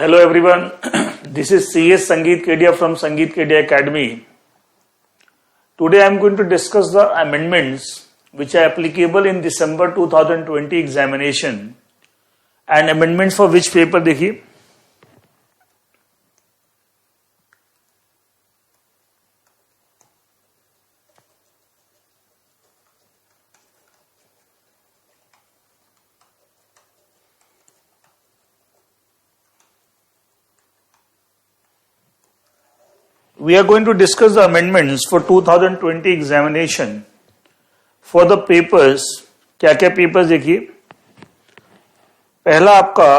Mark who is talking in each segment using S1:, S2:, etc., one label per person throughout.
S1: Hello everyone, this is CS Sangeet Kedia from Sangeet Kedia Academy. Today I am going to discuss the amendments which are applicable in December 2020 examination and amendments for which paper देखिए. We are going to discuss the amendments for 2020 examination for the papers. क्या क्या papers देखिए. पहला आपका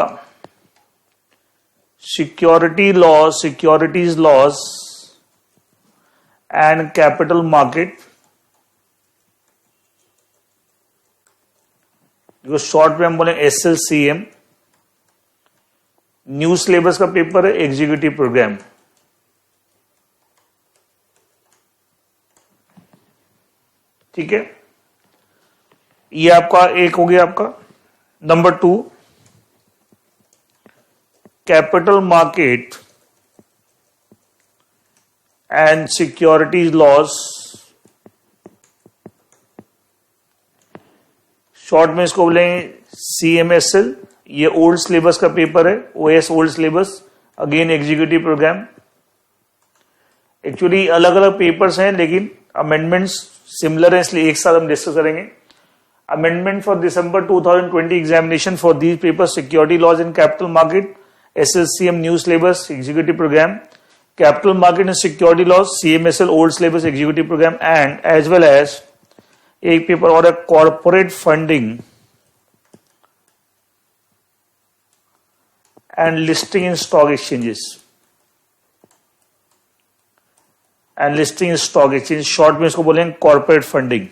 S1: security laws, securities laws and capital market, जो short में हम बोले SLCM. न्यू सिलेबस का पेपर है, एग्जीक्यूटिव प्रोग्राम. ठीक है, ये आपका एक हो गया. आपका number 2 capital market and securities laws, short में इसको बोलेंगे CMSL. ये ओल्ड सिलेबस का पेपर है, OS old syllabus, again executive programme. Actually अलग अलग पेपर्स हैं लेकिन अमेंडमेंट्स सिमिलर है, इसलिए एक साथ हम डिस्कस करेंगे. Amendment for December 2020 examination for these paper: security laws in capital market, SLCM new syllabus executive program, capital market and security laws CMSL old syllabus executive programme, and as well as एक paper और है corporate funding and listing in stock exchanges. And listing in stock exchange, short में इसको बोलेंगे corporate funding.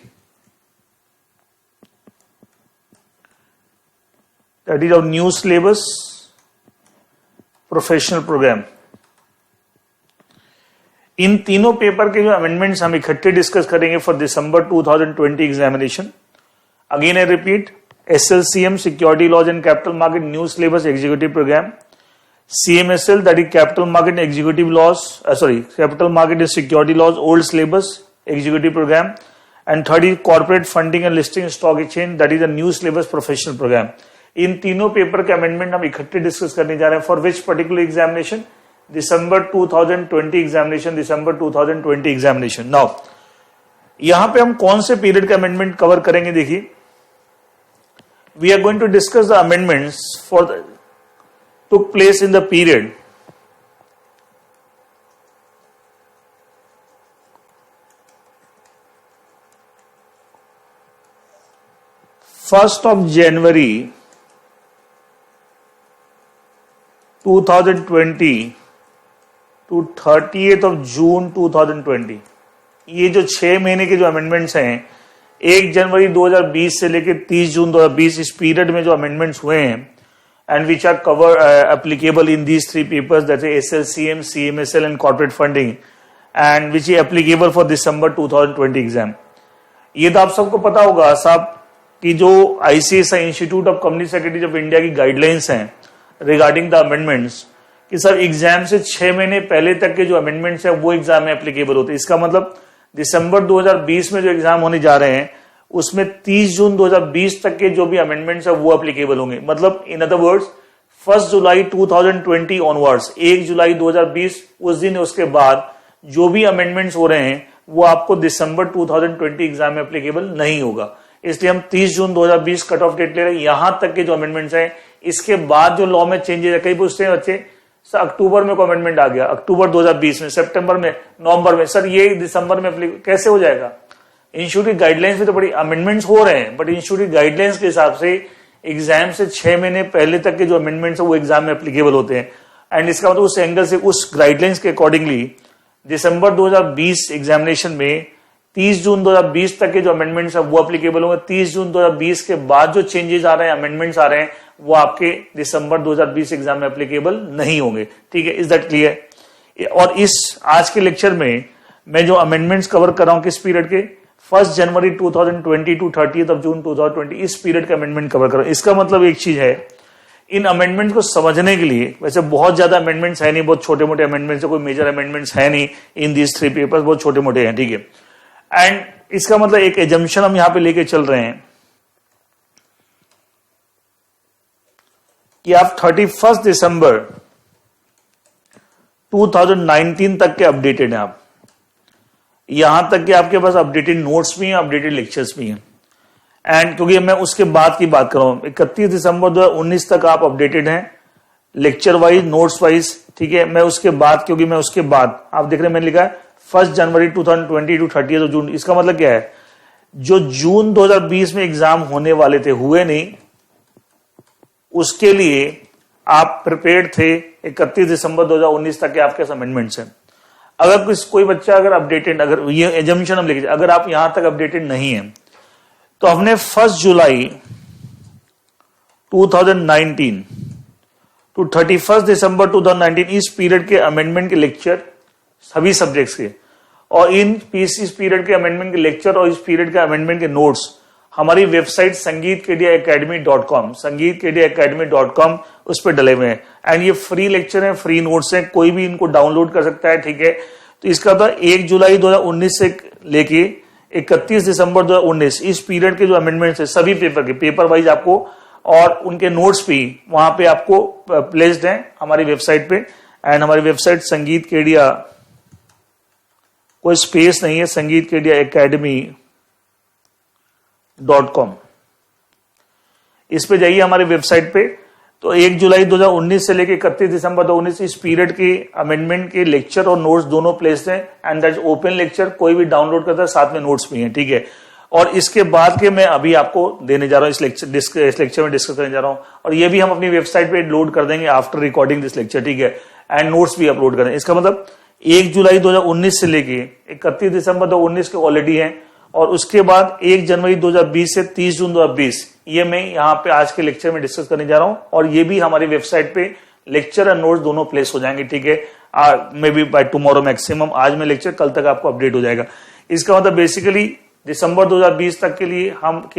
S1: That is our new syllabus professional program. इन तीनों paper के जो अमेंडमेंट्स हम इकट्ठे डिस्कस करेंगे for December 2020 examination. Again I repeat, SLCM security laws and capital market new syllabus executive programme, CMSL that is capital market and executive laws, capital market and security laws old syllabus executive program, and third is corporate funding and listing stock exchange, that is a new syllabus professional program. इन तीनों paper के amendment हम इकट्ठे discuss करने जा रहे हैं for which particular examination, December 2020 examination, December 2020 examination. Now यहां पे हम कौन से पीरियड के अमेंडमेंट कवर करेंगे देखिए. We are going to discuss the amendments for took place in the period January 1 2020 to 30th June 2020. ये जो 6 महीने के जो अमेंडमेंट्स हैं, 1 जनवरी 2020 से लेकर 30 जून 2020, इस पीरियड में जो अमेंडमेंट्स हुए हैं and which are covered applicable in these three papers, that is SLCM, CMSL and corporate funding, and which is applicable for December 2020 exam. ये तो आप सबको पता होगा साहब कि जो ICSI institute of company secretaries of India की गाइडलाइंस हैं रिगार्डिंग द अमेंडमेंट्स, कि सर एग्जाम से 6 महीने पहले तक के जो अमेंडमेंट्स हैं वो एग्जाम में एप्लीकेबल होते हैं. इसका मतलब दिसंबर 2020 में जो एग्जाम होने जा रहे हैं उसमें 30 जून 2020 तक के जो भी अमेंडमेंट्स है वो एप्लीकेबल होंगे. मतलब in other words 1 July 2020 onwards, 1 जुलाई 2020 उस दिन उसके बाद जो भी अमेंडमेंट्स हो रहे हैं वो आपको दिसंबर 2020 एग्जाम में एप्लीकेबल नहीं होगा. इसलिए हम 30 जून 2020 कट ऑफ डेट ले रहे हैं. यहां तक के जो अमेंडमेंट्स हैं, इसके बाद जो लॉ में चेंजेस है, कई पूछते हैं बच्चे सर अक्टूबर में कोई अमेंडमेंट आ गया, अक्टूबर 2020 में, सितंबर में, नवंबर में, सर ये दिसंबर में कैसे हो जाएगा? इंस्टीट्यूट गाइडलाइंस में तो बड़ी अमेंडमेंट्स हो रहे हैं, बट इंस्टीट्यूट गाइडलाइंस के हिसाब से एग्जाम से 6 महीने पहले तक के जो अमेंडमेंट्स है वो एग्जाम में एप्लीकेबल होते हैं. एंड इसका मतलब उस एंगल से, उस गाइडलाइंस के अकॉर्डिंगली दिसंबर 2020 एग्जामिनेशन में 30 जून 2020 तक के जो अमेंडमेंट्स है वो एप्लीकेबल होंगे. 30 जून 2020 के बाद जो चेंजेस आ रहे हैं, अमेंडमेंट्स आ रहे हैं, वो आपके दिसंबर 2020 एग्जाम में एप्लीकेबल नहीं होंगे. ठीक है, इज दैट क्लियर? और इस आज के लेक्चर में मैं जो अमेंडमेंट्स कवर कर रहा हूं किस पीरियड के, 1 जनवरी 2020 टू 30th June 2020, इस पीरियड का अमेंडमेंट कवर कर रहा हूं. इसका मतलब एक चीज है, इन अमेंडमेंट को समझने के लिए, वैसे बहुत ज्यादा अमेंडमेंट्स है नहीं, बहुत छोटे मोटे अमेंडमेंट्स है, कोई मेजर अमेंडमेंट्स है नहीं इन दीज 3 पेपर्स, बहुत छोटे मोटे हैं, ठीक है। एंड इसका मतलब एक एजम्पशन हम यहां पे लेके चल रहे हैं कि आप 31 दिसंबर 2019 तक के अपडेटेड हैं आप, यहां तक कि आपके पास अपडेटेड नोट्स भी हैं, अपडेटेड लेक्चर्स भी हैं। एंड क्योंकि मैं उसके बाद की बात कर रहा हूं, 31 दिसंबर 2019 तक आप अपडेटेड हैं लेक्चर वाइज, नोट्स वाइज, ठीक है। मैं उसके बाद, क्योंकि मैं उसके बाद, आप देख रहे हैं मैंने लिखा है 1 जनवरी 2020 टू 30 जून। इसका मतलब क्या है, जो जून 2020 में एग्जाम होने वाले थे, हुए नहीं, उसके लिए आप प्रिपेयर्ड थे 31 दिसंबर 2019 तक के आपके अमेंडमेंट्स हैं। अगर कोई बच्चा अगर अपडेटेड, अगर ये एजम्पशन हम लिखे, अगर आप यहां तक अपडेटेड नहीं है, तो हमने 1 जुलाई 2019 टू 31 दिसंबर 2019 इस पीरियड के अमेंडमेंट के लेक्चर सभी सब्जेक्ट्स के, और इस पीरियड के अमेंडमेंट के लेक्चर और इस पीरियड के अमेंडमेंट के नोट्स हमारी वेबसाइट sangeetkedia.academy.com, sangeetkedia.academy.com, उस पर डले हुए हैं। एंड ये फ्री लेक्चर हैं, फ्री नोट्स हैं, कोई भी इनको डाउनलोड कर सकता है, ठीक है। तो इसका था 1 जुलाई 2019 से लेके 31 दिसंबर 2019 इस पीरियड के जो अमेंडमेंट्स है सभी पेपर के, पेपर वाइज आपको, और उनके नोट्स भी वहां पे आपको प्लेस्ड हैं हमारी वेबसाइट पे। एंड हमारी वेबसाइट संगीत केडिया, कोई स्पेस नहीं है, sangeetkedia.academy.com, इस पे जाइए हमारी वेबसाइट पे। तो 1 जुलाई 2019 से लेकर 31 दिसंबर 2019 इस पीरियड के अमेंडमेंट के लेक्चर और नोट्स दोनों प्लेस्ड हैं। एंड दैट ओपन लेक्चर, कोई भी डाउनलोड करता है, साथ में नोट्स भी हैं, ठीक है। और इसके बाद के मैं अभी आपको देने जा रहा हूं, इस लेक्चर में डिस्कस करने जा रहा हूं, और ये भी हम अपनी वेबसाइट पे लोड कर देंगे आफ्टर रिकॉर्डिंग दिस लेक्चर, ठीक है। एंड नोट्स भी अपलोड करें। इसका मतलब 1 जुलाई 2019 से लेके 31 दिसंबर 2019 के ऑलरेडी हैं, और उसके बाद 1 जनवरी 2020 से 30 जून 2020 ये मैं यहाँ पे आज के लेक्चर में डिस्कस करने जा रहा हूं, और ये भी हमारी वेबसाइट पे लेक्चर और नोट्स दोनों प्लेस हो जाएंगे, ठीक है। May be by tomorrow maximum, आज में लेक्चर, कल तक आपको अपडेट हो जाएगा। इसका मतलब बेसिकली दिसंबर 2020 तक के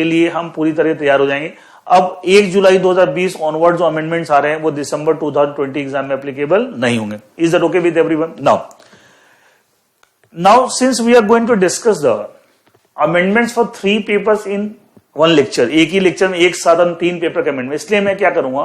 S1: लिए हम पूरी तरह तैयार हो जाएंगे। अब 1 जुलाई 2020 ऑनवर्ड जो अमेंडमेंट्स आ रहे हैं वो दिसंबर 2020 एग्जाम में एप्लीकेबल नहीं होंगे। Is that okay with everyone? Now since we are going to discuss the amendments for 3 papers in 1 lecture, एक ही लेक्चर में एक साथ हम 3 पेपर के अमेंडमेंट, इसलिए मैं क्या करूंगा,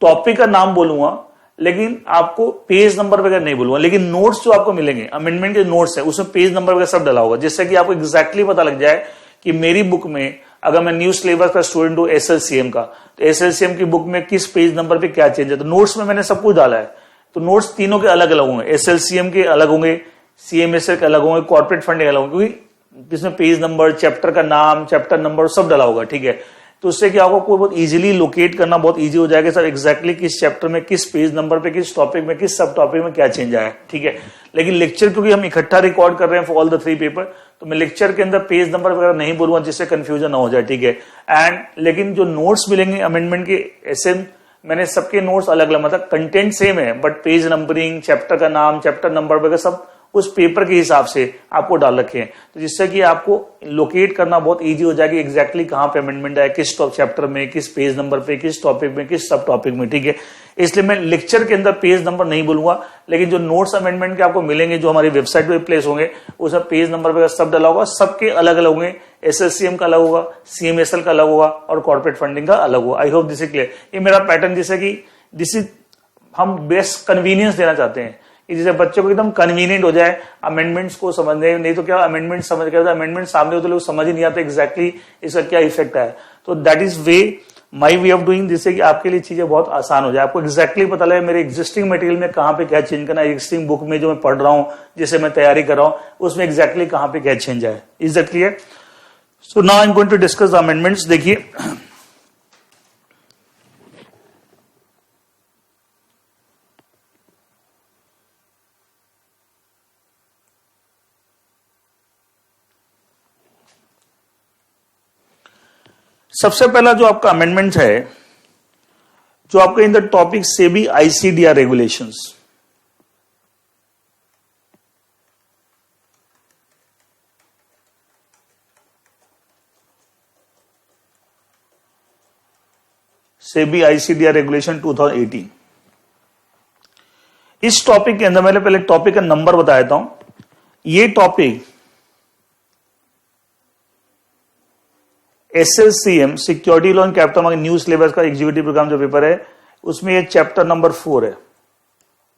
S1: टॉपिक का नाम बोलूंगा, लेकिन आपको पेज नंबर वगैरह नहीं बोलूंगा, लेकिन नोट्स जो आपको मिलेंगे, अमेंडमेंट के नोट्स है, उसमें पेज नंबर वगैरह सब डला होगा, जिससे कि आपको एग्जैक्टली पता लग जाए कि मेरी बुक में, अगर मैं न्यू सिलेबस का स्टूडेंट हूं एसएलसीएम का, तो एसएलसीएम की बुक में किस पेज नंबर पे क्या चेंज है। तो नोट्स में मैंने सब कुछ डाला है, तो नोट्स तीनों के अलग अलग होंगे, एसएलसीएम के अलग होंगे, सीएमएसएल के अलग होंगे, कॉर्पोरेट फंड के अलग होंगे, क्योंकि जिसमें पेज नंबर, चैप्टर का नाम, चैप्टर नंबर सब डाला होगा, ठीक है। तो उससे क्या होगा, कोई बहुत इजीली लोकेट करना बहुत इजी हो जाएगा सर, एग्जैक्टली किस चैप्टर में, किस पेज नंबर पे, किस टॉपिक में, किस सब टॉपिक में क्या चेंज आया है, ठीक है। लेकिन लेक्चर क्योंकि हम इकट्ठा रिकॉर्ड कर रहे हैं फॉर ऑल द 3 पेपर, तो मैं लेक्चर के अंदर पेज नंबर वगैरह नहीं बोलूंगा, जिससे कंफ्यूजन ना हो जाए, ठीक है। एंड लेकिन जो नोट्स मिलेंगे अमेंडमेंट के, ऐसे मैंने सबके नोट्स अलग अलग, मतलब कंटेंट सेम है, बट पेज नंबरिंग, चैप्टर का नाम, चैप्टर नंबर वगैरह सब उस पेपर के हिसाब से आपको डाल रखे हैं, तो जिससे कि आपको लोकेट करना बहुत इजी हो जाएगी, एग्जैक्टली कहां पे अमेंडमेंट है, किस चैप्टर में, किस पेज नंबर पे, किस टॉपिक में, किस सब टॉपिक में, ठीक है। इसलिए मैं लेक्चर के अंदर पेज नंबर नहीं बोलूंगा, लेकिन जो नोट्स अमेंडमेंट के आपको मिलेंगे, जो हमारी वेबसाइट पे प्लेस होंगे, उसमें पेज नंबर वगैरह सब डाला होगा, सबके अलग अलग होंगे, एसएससीएम का अलग होगा, सीएमएसएल का अलग होगा, और कॉर्पोरेट फंडिंग का अलग होगा। I hope this is clear. ये मेरा पैटर्न, जैसे कि दिस इज, हम बेस्ट कन्वीनियंस देना चाहते हैं कि जिसे बच्चों को एकदम कन्वीनियंट हो जाए अमेंडमेंट्स को समझने, नहीं तो क्या अमेंडमेंट समझ के अमेंडमेंट सामने होते लोग समझ ही नहीं आता एग्जैक्टली इसका क्या इफेक्ट है। तो that is my way of doing, जिससे कि आपके लिए चीजें बहुत आसान हो जाए, आपको एग्जैक्टली पता लगे मेरे एग्जिस्टिंग मटेरियल में कहां पे क्या चेंज करना है, एग्जिस्टिंग बुक में जो मैं पढ़ रहा हूं, जिसे मैं तैयारी कर रहा हूं, उसमें एग्जैक्टली कहां पे क्या चेंज है। Is that clear? So now I am going to discuss the amendments. देखिए, सबसे पहला जो आपका अमेंडमेंट है, जो आपका in the topic SEBI ICDR regulations, SEBI ICDR regulation 2018। इस टॉपिक के अंदर मैंने पहले टॉपिक का नंबर बता देता हूं। ये topic SLCM security loan capital market new syllabus का एग्जीक्यूटिव प्रोग्राम जो पेपर है उसमें ये चैप्टर नंबर 4 है,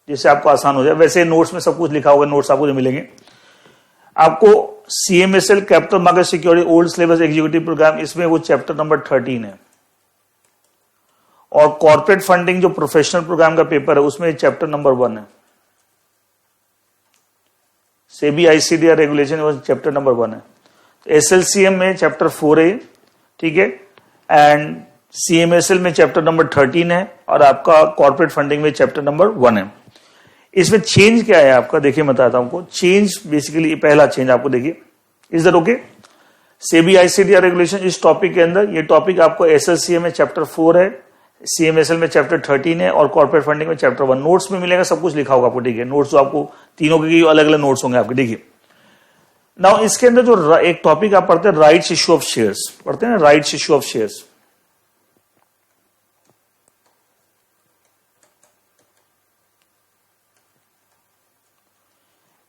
S1: जिससे आपको आसान हो जाए। वैसे नोट्स में सब कुछ लिखा होगा, नोट्स आपको जो मिलेंगे। आपको CMSL capital market security old syllabus executive programme, इसमें वो चैप्टर नंबर 13 है। और कॉर्पोरेट फंडिंग जो प्रोफेशनल प्रोग्राम का पेपर है उसमें चैप्टर नंबर 1 है। सेबी आईसीडीआर रेगुलेशन वो चैप्टर नंबर 1 है। तो SLCM में चैप्टर 4 है, ठीक है, एंड CMSL में चैप्टर नंबर 13 है, और आपका कॉर्पोरेट फंडिंग में चैप्टर नंबर 1 है। इसमें चेंज क्या है आपका, देखिए बताता हूं आपको। चेंज बेसिकली पहला चेंज आपको देखिए, is that okay. SEBI ICDR regulation इस टॉपिक के अंदर, ये टॉपिक आपको SLCM में चैप्टर 4 है, CMSL में चैप्टर 13 है, और कॉर्पोरेट फंडिंग में चैप्टर 1। नोट्स में मिलेगा, सब कुछ लिखा होगा आपको, ठीक है। नोट्स जो आपको तीनों के अलग अलग नोट्स होंगे आपके, देखिए। नाउ इसके अंदर जो एक टॉपिक आप पढ़ते हैं, राइट्स इश्यू ऑफ शेयर्स, पढ़ते हैं राइट्स इश्यू ऑफ शेयर्स।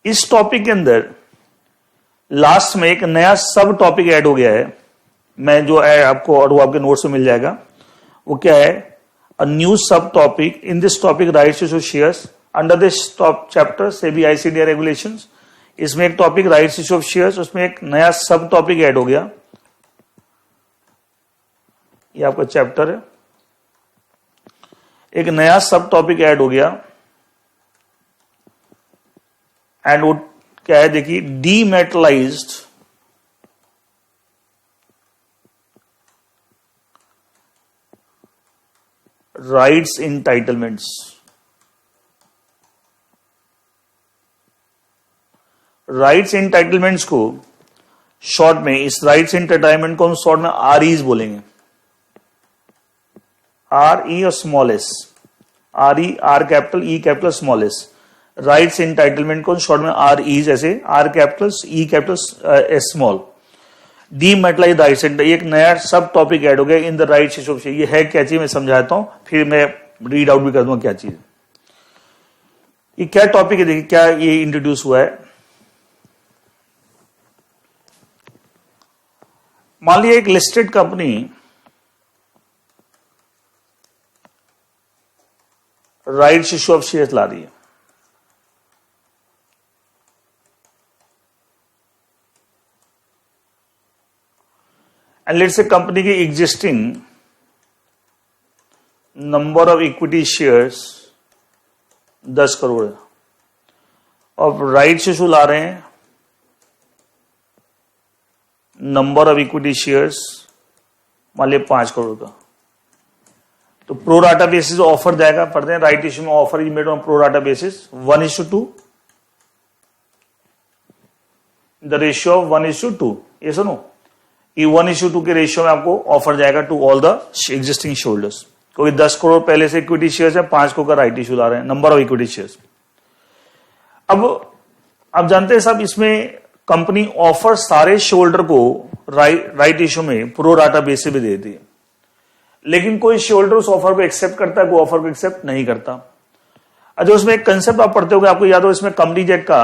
S1: इस टॉपिक के अंदर लास्ट में एक नया सब टॉपिक ऐड हो गया है, मैं जो है आपको, और वो आपके नोट्स में मिल जाएगा। वो क्या है, अ न्यू सब topic in this topic rights issue shares under this top chapter SEBI ICDR regulations. इसमें एक topic rights issue of shares, उसमें एक नया सब टॉपिक ऐड हो गया। ये आपका चैप्टर है, एक नया सब टॉपिक ऐड हो गया, एंड वो क्या है देखिए, डीमेटलाइज्ड राइट्स इंटाइटलमेंट्स। राइट्स इंटाइटलमेंट्स को शॉर्ट में, इस राइट्स इंटाइटलमेंट को हम शॉर्ट में REs बोलेंगे, RE और small s, RE, R capital, E capital, small s। Rights entitlement को शॉर्ट में REs, ऐसे R कैपिटल, E कैपिटल, S स्मॉल। डीमेटलाइज्ड राइट्स, एक नया सब टॉपिक ऐड हो गया in the rights issue of share. ये है क्या चीज, मैं समझाता हूं, फिर मैं रीड आउट भी कर दूंगा क्या चीज। ये क्या टॉपिक है, देखिए क्या ये इंट्रोड्यूस हुआ है। मान लिया एक listed company rights issue of share ला रही है, एंड लेट्स से कंपनी की existing number of equity shares 10 crore है, और राइट्स इशू ला रहे हैं नंबर ऑफ इक्विटी शेयर्स मान लिया 5 करोड़ का। तो प्रो राटा बेसिस ऑफर जाएगा, पढ़ते हैं राइट इशू में offer is made on pro rata basis 1:2, the ratio of 1:2। ये सुनो, ये 1:2 के रेशियो में आपको ऑफर जाएगा to all the existing shareholders, क्योंकि 10 करोड़ पहले से इक्विटी शेयर्स है, 5 करोड़ का राइट इशू ला रहे हैं, नंबर ऑफ इक्विटी शेयर्स। अब आप जानते हैं साहब, इसमें कंपनी ऑफर सारे शेयरहोल्डर को राइट इशू में प्रो राटा बेसिस भी देती है, लेकिन कोई शेयरहोल्डर उस ऑफर को एक्सेप्ट करता है, कोई ऑफर को एक्सेप्ट नहीं करता। अच्छा, उसमें एक कंसेप्ट आप पढ़ते होंगे, आपको याद हो, इसमें कंपनी एक्ट का,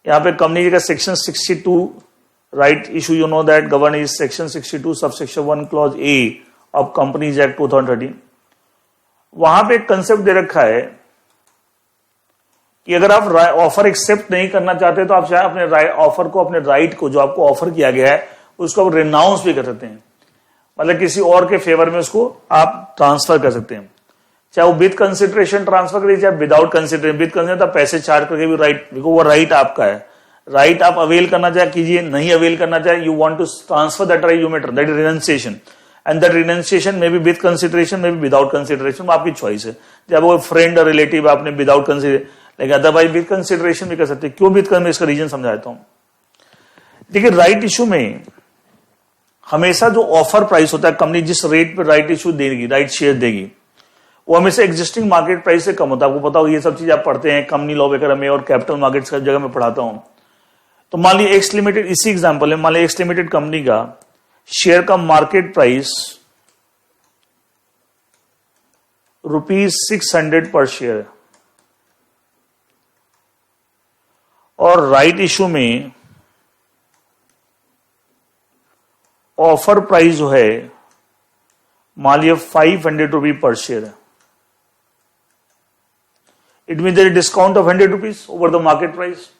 S1: यहां पे कंपनी एक्ट का section 62 right issue, you know that govern is section 62 subsection 1 clause A of companies act 2013। वहां पे एक कंसेप्ट दे रखा है कि अगर आप ऑफर एक्सेप्ट नहीं करना चाहते तो आप चाहे अपने ऑफर को, अपने राइट को जो आपको ऑफर किया गया है उसको आप रिनाउंस भी कर सकते हैं, मतलब किसी और के फेवर में उसको आप ट्रांसफर कर सकते हैं, चाहे वो विद कंसिडरेशन ट्रांसफर करिए, चाहे विदाउट कंसिडरेशन। विद कंसिडरेशन आप पैसे चार्ज करके भी राइट, वो राइट आपका है, राइट आप अवेल करना चाहे कीजिए, नहीं अवेल करना चाहे, you want to transfer that right, you matter that renunciation, and that renunciation may be with consideration, may be without consideration, आपकी चॉइस है। जब वो फ्रेंड और रिलेटिव आपने विदाउट कंसिडरेशन, लेकिन अदरवाइज विद कंसिडरेशन भी कर सकते हैं। क्यों विद कंसिडरेशन, इसका रीजन समझाता हूं। देखिए, राइट इशू में हमेशा जो ऑफर प्राइस होता है, कंपनी जिस रेट पे राइट इशू देगी, राइट शेयर देगी, वो हमेशा एग्जिस्टिंग मार्केट प्राइस से कम होता है। आपको पता हो, ये सब चीज आप पढ़ते हैं कंपनी लॉ वगैरह में, और कैपिटल मार्केट्स का जगह में पढ़ाता हूं। तो मान लीजिए एक्स लिमिटेड, इसी एग्जांपल है, मान लीजिए एक्स लिमिटेड कंपनी का शेयर का मार्केट प्राइस ₹600 पर शेयर है, और राइट इशू में ऑफर प्राइस जो है मान लिया ₹500 पर शेयर है। It mean there discount of ₹100 over the market price.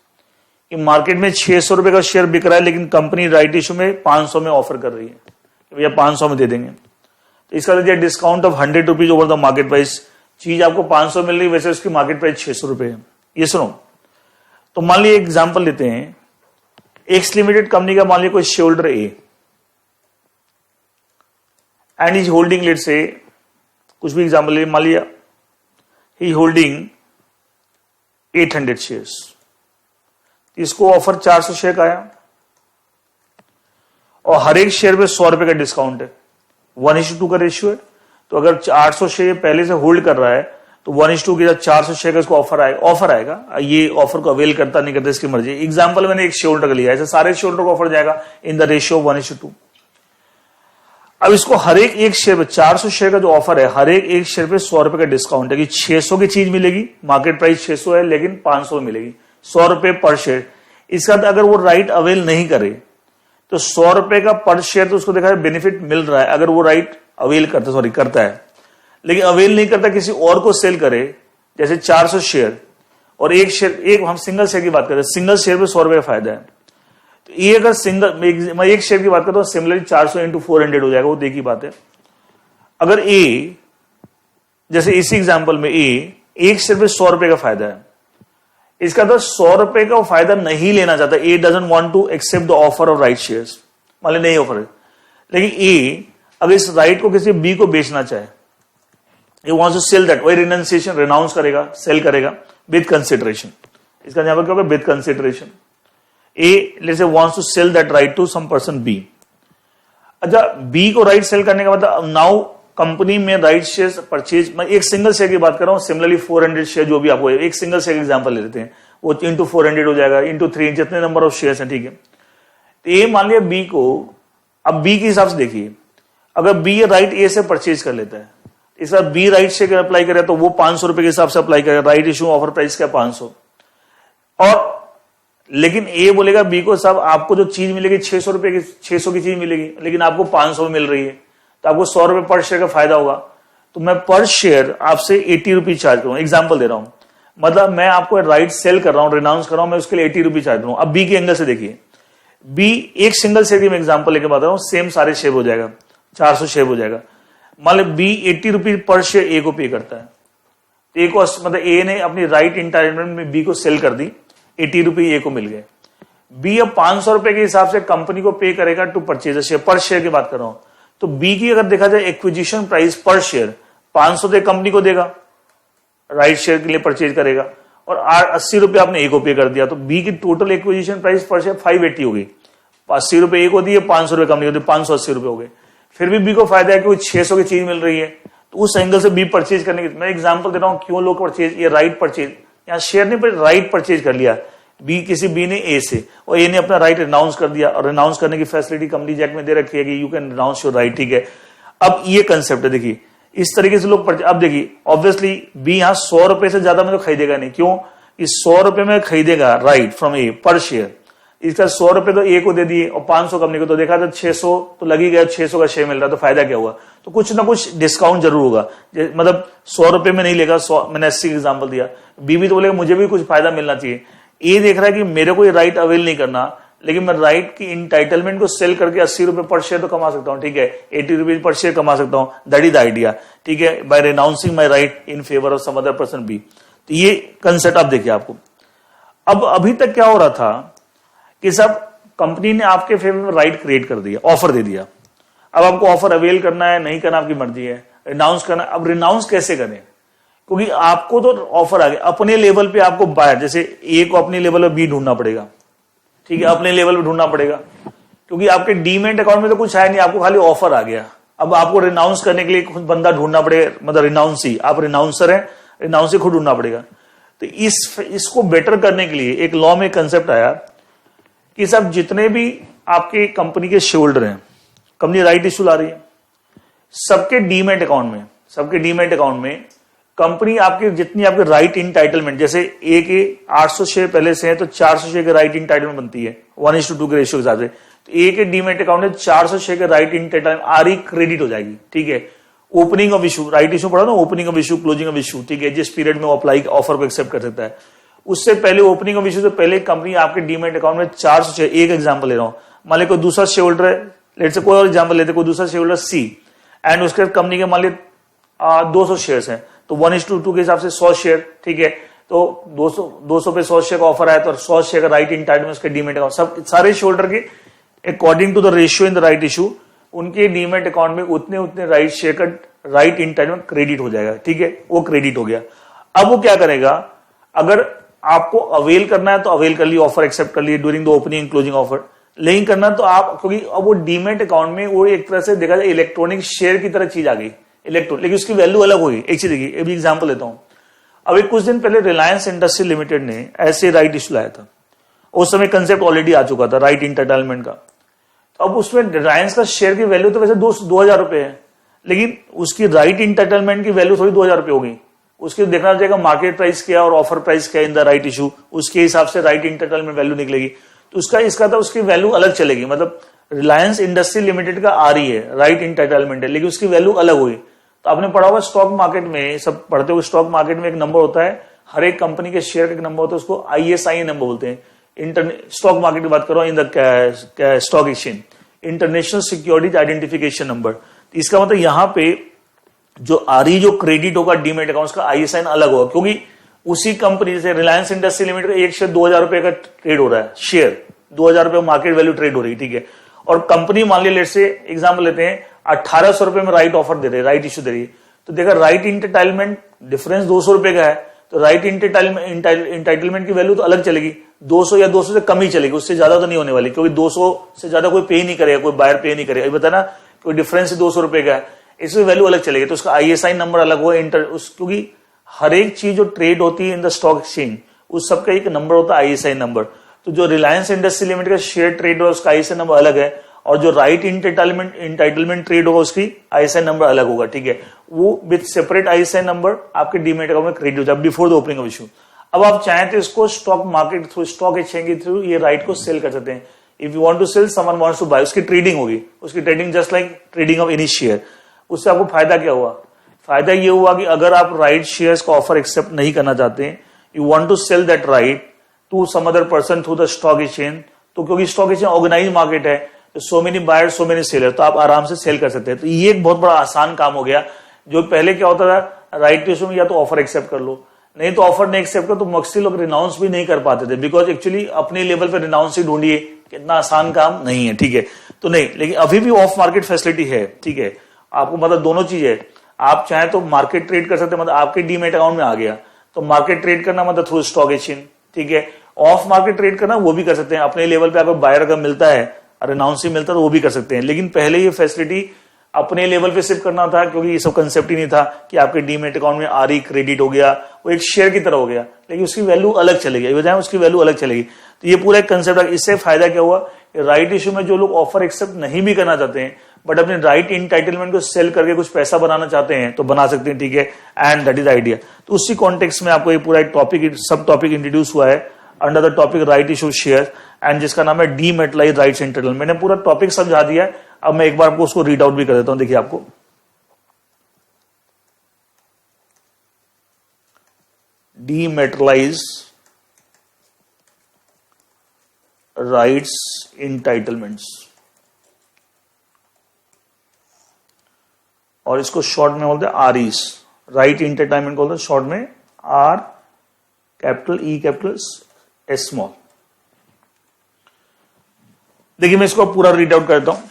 S1: Market में ₹600 का शेयर बिक रहा है, लेकिन कंपनी राइट इशू में 500 में ऑफर कर रही है कि भैया 500 में दे देंगे। तो इसका मतलब discount of ₹100 over the market price. चीज आपको 500 मिल रही है, वैसे उसकी मार्केट प्राइस ₹600 है। ये सुनो, तो मान लीजिए एग्जांपल लेते हैं, एक्स लिमिटेड कंपनी का मान लीजिए कोई shareholder A and is holding, let say कुछ भी एग्जांपल ले, मान लिया ही होल्डिंग 800 शेयर्स। इसको ऑफर 400 शेयर का आया और हर एक शेयर पे ₹100 का डिस्काउंट है, 1:2 का रेशियो है। तो अगर 800 शेयर पहले से होल्ड कर रहा है तो 1:2 के साथ 400 शेयर का इसको ऑफर आएगा। ये ऑफर को अवेल करता नहीं करता इसकी मर्जी। एग्जांपल मैंने एक शेयर होल्डर का लिया, ऐसे सारे शेयर होल्डर को ऑफर जाएगा इन द रेशियो 1:2। अब इसको हर एक शेयर पे 400 शेयर का जो ऑफर है, हर एक शेयर पे ₹100 का डिस्काउंट है कि 600 की चीज मिलेगी, मार्केट प्राइस 600 है लेकिन 500 में मिलेगी, ₹100 पर शेयर। इसका अगर वो राइट अवेल नहीं करे तो ₹100 का पर शेयर तो उसको देखा है बेनिफिट मिल रहा है अगर वो राइट अवेल करता है, लेकिन अवेल नहीं करता, किसी और को सेल करे, जैसे 400 शेयर और एक हम सिंगल शेयर की बात करें, सिंगल शेयर पे ₹100 का फायदा है। तो ये अगर मैं एक शेयर की बात करता हूं, सिमिलरली 400 × 400 हो जाएगा, वो देखी बात है। अगर ए, जैसे इसी एग्जांपल में एक शेयर पे ₹100 का फायदा है, इसका तो ₹100 का फायदा नहीं लेना चाहता, a doesn't want to accept the offer of right shares, मान नहीं ऑफर है, लेकिन ए अगर इस राइट को किसी बी को बेचना चाहे, he wants to sell that, वही रिनाउंसिएशन, रिनाउंस करेगा, सेल करेगा विद कंसिडरेशन। इसका यहां पर क्या होगा, with consideration. A let's say wants to sell that right to some person B। अच्छा, बी को राइट सेल करने का मतलब नाउ कंपनी में राइट शेयर परचेज, मैं एक सिंगल शेयर की बात कर रहा हूं, सिमिलरली 400 शेयर जो भी आपको एक सिंगल शेयर एग्जांपल ले लेते हैं, वो इंटू 400 हो जाएगा, इंटू 3, जितने नंबर ऑफ शेयर्स हैं, ठीक है। तो ए मान लिया बी को, अब बी के हिसाब से देखिए, अगर बी राइट ए से परचेज कर लेता है, इस बार बी राइट शेयर अप्लाई करे तो वो ₹500 के हिसाब से अप्लाई करेगा, राइट इशू ऑफर प्राइस क्या 500। और लेकिन ए बोलेगा बी को, साहब आपको जो चीज मिलेगी ₹600 की चीज मिलेगी, लेकिन आपको 500 में मिल रही है, तो आपको ₹100 पर शेयर का फायदा होगा, तो मैं पर शेयर आपसे ₹80 चार्ज करूं। एग्जाम्पल दे रहा हूं, मतलब मैं आपको राइट सेल कर रहा हूं, रिनाउंस कर रहा हूं, मैं उसके लिए ₹80 चार्ज करूं। अब बी के एंगल से देखिए, बी एक सिंगल शेयर की मैं एग्जाम्पल लेके बता रहा हूं, सेम सारे शेयर हो जाएगा, 400 शेयर हो जाएगा। मान लो बी ₹80 पर शेयर ए को पे करता है, ए को मतलब ए ने अपनी राइट इंटाइटलमेंट में बी को सेल कर दी, ₹80 ए को मिल गए। बी अब ₹500 के हिसाब से कंपनी को पे करेगा टू परचेज शेयर, पर शेयर की बात कर रहा हूं। तो बी की अगर देखा जाए एक्विजिशन प्राइस पर शेयर 500 तो कंपनी को देगा, राइट शेयर के लिए परचेज करेगा, और ₹80 आपने ए को पे कर दिया, तो बी की टोटल एक्विजिशन प्राइस पर शेयर 580 हो गई। ₹80 ए को दिए, ₹500 कंपनी को दिए, ₹580 हो गए। फिर भी बी को फायदा है कि 600 की चीज मिल रही है, तो उस एंगल से बी परचेज करने की, मैं एग्जांपल दे रहा हूं क्यों लोग परचेज, ये राइट परचेज, यहां शेयर ने पर राइट परचेज कर लिया किसी बी ने ए से, और ए ने अपना राइट रिनाउंस कर दिया, और रिनाउंस करने की फैसिलिटी कंपनी एक्ट में दे रखी है कि you can renounce your right, ठीक है। अब ये कंसेप्ट है, देखिए इस तरीके से लोग अब देखिए ऑब्वियसली बी यहां ₹100 से ज्यादा में तो खरीदेगा नहीं, क्यों, इस ₹100 में खरीदेगा राइट फ्रॉम ए पर शेयर, इसका ₹100 तो ए को दे दिए और 500 कंपनी को, तो देखा था 600 तो लगी गया, 600 का शेयर मिल रहा, तो फायदा क्या हुआ, तो कुछ ना कुछ डिस्काउंट जरूर होगा, मतलब ₹100 में नहीं लेगा, मैंने 80 एग्जाम्पल दिया। बी भी तो बोलेगा मुझे भी कुछ फायदा मिलना चाहिए। ए देख रहा है कि मेरे को ये राइट अवेल नहीं करना, लेकिन मैं राइट की इंटाइटलमेंट को सेल करके ₹80 पर शेयर तो कमा सकता हूं, ठीक है, ₹80 पर शेयर कमा सकता हूं, दैट इज द आइडिया, ठीक है, by renouncing my right in favour of some other person B. तो ये कंसेप्ट आप देखिए आपको। अब अभी तक क्या हो रहा था कि सब कंपनी ने आपके फेवर में राइट क्रिएट कर दिया, ऑफर दे दिया, अब आपको ऑफर अवेल करना है नहीं करना आपकी मर्जी है, रिनाउंस करना। अब रिनाउंस कैसे करें, क्योंकि आपको तो ऑफर आ गया, अपने लेवल पे आपको बायर, जैसे ए को अपने लेवल पे बी ढूंढना पड़ेगा, ठीक है, अपने लेवल पे ढूंढना पड़ेगा, क्योंकि आपके डीमेट अकाउंट में तो कुछ है नहीं, आपको खाली ऑफर आ गया। अब आपको रिनाउंस करने के लिए खुद बंदा ढूंढना पड़ेगा, मतलब रिनाउंसी, आप रिनाउंसर हैं, रिनाउंसी खुद ढूंढना पड़ेगा। तो इसको बेटर करने के लिए एक लॉ में कंसेप्ट आया कि सब जितने भी आपके कंपनी के शेयर होल्डर हैं, कंपनी राइट इशू ला रही है, सबके डीमेट अकाउंट में कंपनी आपके जितनी आपके राइट इंटाइटलमेंट, जैसे ए के 800 शेयर पहले से है तो 400 शेयर के राइट इंटाइटलमेंट बनती है 1:2 के रेशियो के हिसाब से। तो ए के डीमेट अकाउंट में 400 शेयर के राइट इंटाइटलमेंट आरई क्रेडिट हो जाएगी, ठीक है। Opening of issue, right issue पढ़ा ना, opening of issue, closing of issue, ठीक है, जिस पीरियड में वो अप्लाई ऑफर को एक्सेप्ट कर सकता है, उससे पहले ओपनिंग ऑफ इशू से पहले कंपनी आपके डीमेट अकाउंट में 400 शेयर, एक एग्जांपल ले रहा हूं, मान ली कोई दूसरा शेयर होल्डर है, लेट से कोई और एग्जांपल लेते, कोई दूसरा शेयर होल्डर सी, एंड उसके कंपनी के मान ली 200 शेयर्स हैं, तो 1:2 के हिसाब से 100 शेयर, ठीक है। तो 200 पे 100 शेयर का ऑफर आया तो 100 शेयर का राइट इंटाइटलमेंट उसके डीमेट अकाउंट, सब सारे शेयर होल्डर के according to the ratio in the right issue उनके डीमेट अकाउंट में उतने राइट शेयर का राइट इंटाइटलमेंट क्रेडिट हो जाएगा, ठीक है, वो क्रेडिट हो गया। अब वो क्या करेगा, अगर आपको अवेल करना है तो अवेल कर लिए, ऑफर एक्सेप्ट कर लिए during the opening closing offer, नहीं करना तो आप, क्योंकि अब वो डीमेट अकाउंट में वो एक तरह से देखा जाए इलेक्ट्रॉनिक शेयर की तरह चीज आ गई, इलेक्ट्रॉनिक, लेकिन उसकी वैल्यू अलग होगी। एक चीज देखिए, अभी एग्जांपल लेता हूं, अभी कुछ दिन पहले रिलायंस इंडस्ट्री लिमिटेड ने ऐसे राइट इशू लाया था, उस समय कंसेप्ट ऑलरेडी आ चुका था राइट इंटाइटलमेंट का। तो अब उसमें रिलायंस का शेयर की वैल्यू तो वैसे 2,000 रुपए है, लेकिन उसकी राइट इंटाइटलमेंट की वैल्यू थोड़ी 2,000 रुपए होगी। उसकी देखना चाहिए मार्केट प्राइस क्या और ऑफर प्राइस क्या इन द राइट इशू, उसके हिसाब से राइट इंटाइटलमेंट वैल्यू निकलेगी। तो उसका इसका तो उसकी वैल्यू अलग चलेगी, मतलब रिलायंस इंडस्ट्री लिमिटेड का आरई है, राइट इंटाइटलमेंट है, लेकिन उसकी वैल्यू अलग हुई। तो आपने पढ़ा हुआ स्टॉक मार्केट में, सब पढ़ते हुए, स्टॉक मार्केट में एक नंबर होता है, हर एक कंपनी के शेयर का एक नंबर होता है, उसको ISIN नंबर बोलते हैं। स्टॉक मार्केट की बात करो, in the stock exchange, international securities identification number. इसका मतलब यहां पे जो आरई जो क्रेडिट होगा डीमेट अकाउंट का ISIN अलग होगा, क्योंकि उसी कंपनी से रिलायंस इंडस्ट्री लिमिटेड का एक शेयर 2,000 रुपए का ट्रेड हो रहा है, शेयर 2,000 रुपए मार्केट वैल्यू ट्रेड हो रही है, ठीक है। और कंपनी मान लीजिए, लेट से एग्जाम्पल लेते हैं, 1,800 रुपए में राइट ऑफर दे रहे, राइट इशू दे रही है, तो देखा राइट इंटाइटलमेंट डिफरेंस 200 रुपए का है, तो राइट इंटाइटलमेंट की वैल्यू तो अलग चलेगी, 200 या 200 से कम ही चलेगी, उससे ज्यादा तो नहीं होने वाली, क्योंकि 200 से ज्यादा कोई पे नहीं करेगा, कोई बायर पे नहीं करेगा, ये बता ना, कोई डिफरेंस 200 रुपए का है, इसमें वैल्यू अलग चलेगी। तो उसका ISIN नंबर अलग हुआ, क्योंकि हर एक चीज जो ट्रेड होती है इन द स्टॉक एक्सचेंज, उस सबका एक नंबर होता है ISIN नंबर। तो जो रिलायंस इंडस्ट्री लिमिटेड का शेयर ट्रेड होगा उसका ISIN नंबर अलग है, और जो राइट इंटाइटलमेंट ट्रेड होगा उसकी ISIN नंबर अलग होगा, ठीक है। वो विद सेपरेट ISIN नंबर आपके डीमेट अकाउंट में क्रेडिट हो जाए before the opening of issue. अब आप चाहें तो इसको stock market through, stock exchange के थ्रू ये राइट को सेल कर सकते हैं। If you want to sell, someone wants to buy, उसकी ट्रेडिंग होगी, उसकी trading just like trading of any share. उससे आपको फायदा क्या हुआ, फायदा ये हुआ कि अगर आप राइट शेयर्स का ऑफर एक्सेप्ट नहीं करना चाहते हैं, you want to sell that right to some other person through the stock exchange, तो क्योंकि स्टॉक एक्सचेंज ऑर्गेनाइज मार्केट है, तो so many buyers so many seller, तो आप आराम से सेल कर सकते हैं। तो ये एक बहुत बड़ा आसान काम हो गया। जो पहले क्या होता था, राइट इशू में या तो ऑफर एक्सेप्ट कर लो, नहीं तो ऑफर नहीं एक्सेप्ट कर, तो मक्सी लोग रिनाउंस भी नहीं कर पाते थे, बिकॉज एक्चुअली अपने लेवल पे रिनाउंस ही ढूंढिए, कितना आसान काम नहीं है, ठीक है। तो नहीं, लेकिन अभी भी ऑफ मार्केट फैसिलिटी है, ठीक है। आपको मतलब दोनों चीज है, आप चाहे तो मार्केट ट्रेड कर सकते हैं, मतलब आपके डीमेट अकाउंट में आ गया, तो मार्केट ट्रेड करना मतलब थ्रू स्टॉक एक्सचेंज, ठीक है। ऑफ मार्केट ट्रेड करना वो भी कर सकते हैं, अपने लेवल पे आपको बायर अगर मिलता है, रिनाउंस ही मिलता है, तो वो भी कर सकते हैं। लेकिन पहले ये फैसिलिटी अपने लेवल पे सिर्फ करना था, क्योंकि ये सब कंसेप्ट ही नहीं था कि आपके डीमेट अकाउंट में आरई क्रेडिट हो गया, वो एक शेयर की तरह हो गया, लेकिन उसकी वैल्यू अलग चलेगी, बजाय उसकी वैल्यू अलग चलेगी। तो ये पूरा एक कंसेप्ट है। इससे फायदा क्या हुआ, राइट इशू में जो लोग ऑफर एक्सेप्ट नहीं भी करना चाहते हैं, बट अपने राइट इंटाइटलमेंट को सेल करके कुछ पैसा बनाना चाहते हैं, तो बना सकते हैं, ठीक है। And that is idea. तो उसी कॉन्टेक्स्ट में आपको ये पूरा एक टॉपिक, सब टॉपिक इंट्रोड्यूस हुआ है under the topic right issue share, and जिसका नाम है डीमेटलाइज राइट्स इंटाइटलमेंट। मैंने पूरा टॉपिक समझा दिया है, अब मैं एक बार आपको उसको रीड आउट भी कर देता हूं। देखिए, आपको डीमेटलाइज राइट्स इंटाइटलमेंट्स, और इसको शॉर्ट में बोलते हैं आरईस, राइट इंटाइटलमेंट को बोलते हैं शॉर्ट में R capital E capital S small. देखिए, मैं इसको पूरा रीड आउट करता हूं।